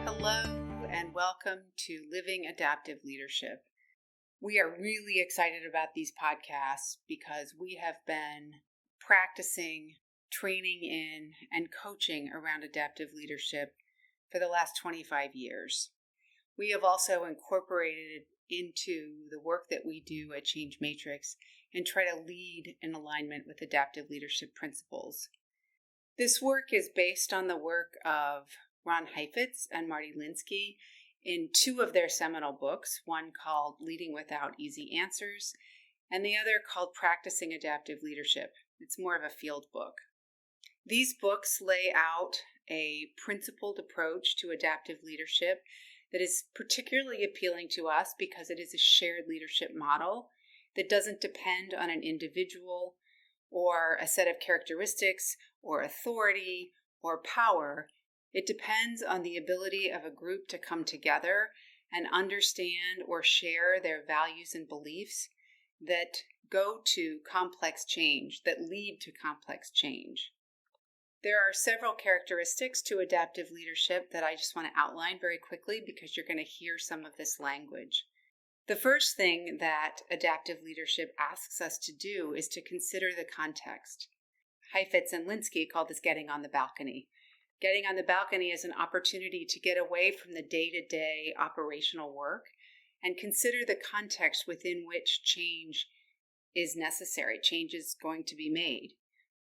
Hello and welcome to Living Adaptive Leadership. We are really excited about these podcasts because we have been practicing, training in, and coaching around adaptive leadership for the last 25 years. We have also incorporated it into the work that we do at Change Matrix and try to lead in alignment with adaptive leadership principles. This work is based on the work of Ron Heifetz and Marty Linsky in two of their seminal books, one called Leading Without Easy Answers, and the other called Practicing Adaptive Leadership. It's more of a field book. These books lay out a principled approach to adaptive leadership that is particularly appealing to us because it is a shared leadership model that doesn't depend on an individual or a set of characteristics or authority or power. It depends on the ability of a group to come together and understand or share their values and beliefs that go to complex change, that lead to complex change. There are several characteristics to adaptive leadership that I just want to outline very quickly because you're going to hear some of this language. The first thing that adaptive leadership asks us to do is to consider the context. Heifetz and Linsky call this getting on the balcony. Getting on the balcony is an opportunity to get away from the day-to-day operational work and consider the context within which change is necessary, change is going to be made.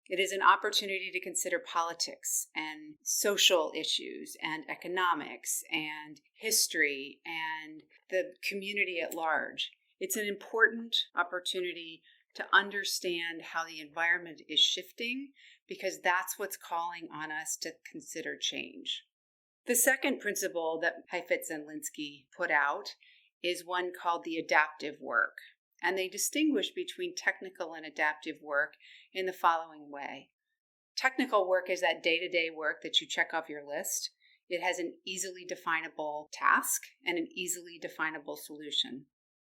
It is an opportunity to consider politics and social issues and economics and history and the community at large. It's an important opportunity to understand how the environment is shifting because that's what's calling on us to consider change. The second principle that Heifetz and Linsky put out is one called the adaptive work. And they distinguish between technical and adaptive work in the following way. Technical work is that day-to-day work that you check off your list. It has an easily definable task and an easily definable solution.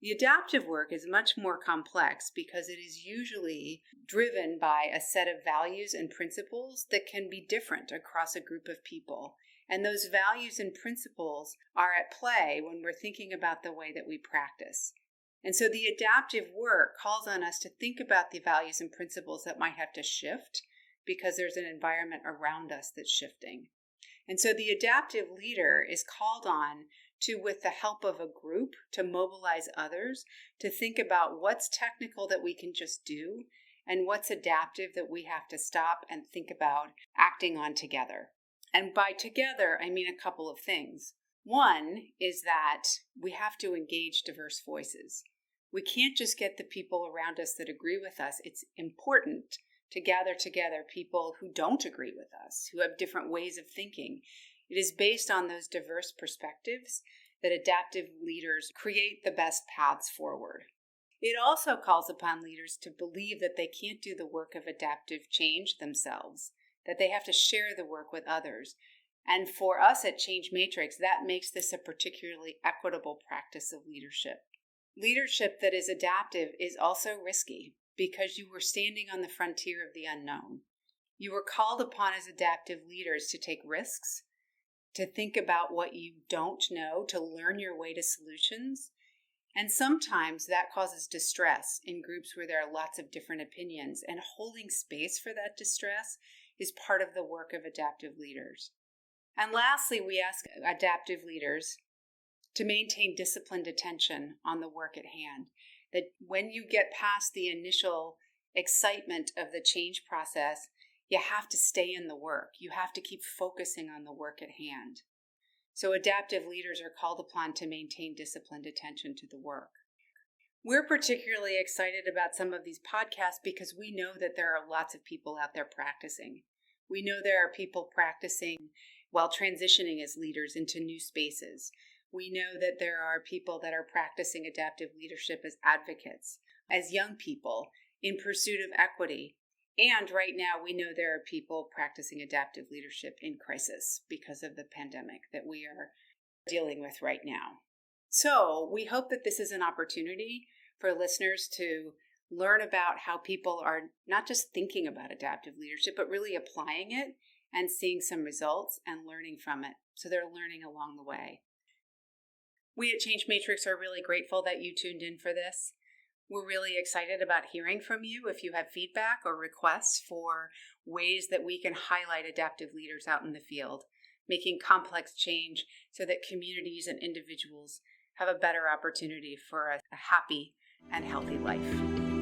The adaptive work is much more complex because it is usually driven by a set of values and principles that can be different across a group of people. And those values and principles are at play when we're thinking about the way that we practice. And so the adaptive work calls on us to think about the values and principles that might have to shift because there's an environment around us that's shifting. And so the adaptive leader is called on to, with the help of a group, to mobilize others, to think about what's technical that we can just do and what's adaptive that we have to stop and think about acting on together. And by together, I mean a couple of things. One is that we have to engage diverse voices. We can't just get the people around us that agree with us. It's important to gather together people who don't agree with us, who have different ways of thinking. It is based on those diverse perspectives that adaptive leaders create the best paths forward. It also calls upon leaders to believe that they can't do the work of adaptive change themselves, that they have to share the work with others. And for us at Change Matrix, that makes this a particularly equitable practice of leadership. Leadership that is adaptive is also risky because you were standing on the frontier of the unknown. You were called upon as adaptive leaders to take risks, to think about what you don't know, to learn your way to solutions. And sometimes that causes distress in groups where there are lots of different opinions, and holding space for that distress is part of the work of adaptive leaders. And lastly, we ask adaptive leaders to maintain disciplined attention on the work at hand. That when you get past the initial excitement of the change process, you have to stay in the work. You have to keep focusing on the work at hand. So adaptive leaders are called upon to maintain disciplined attention to the work. We're particularly excited about some of these podcasts because we know that there are lots of people out there practicing. We know there are people practicing while transitioning as leaders into new spaces. We know that there are people that are practicing adaptive leadership as advocates, as young people in pursuit of equity. And right now, we know there are people practicing adaptive leadership in crisis because of the pandemic that we are dealing with right now. So we hope that this is an opportunity for listeners to learn about how people are not just thinking about adaptive leadership, but really applying it and seeing some results and learning from it. So they're learning along the way. We at Change Matrix are really grateful that you tuned in for this. We're really excited about hearing from you if you have feedback or requests for ways that we can highlight adaptive leaders out in the field, making complex change so that communities and individuals have a better opportunity for a happy and healthy life.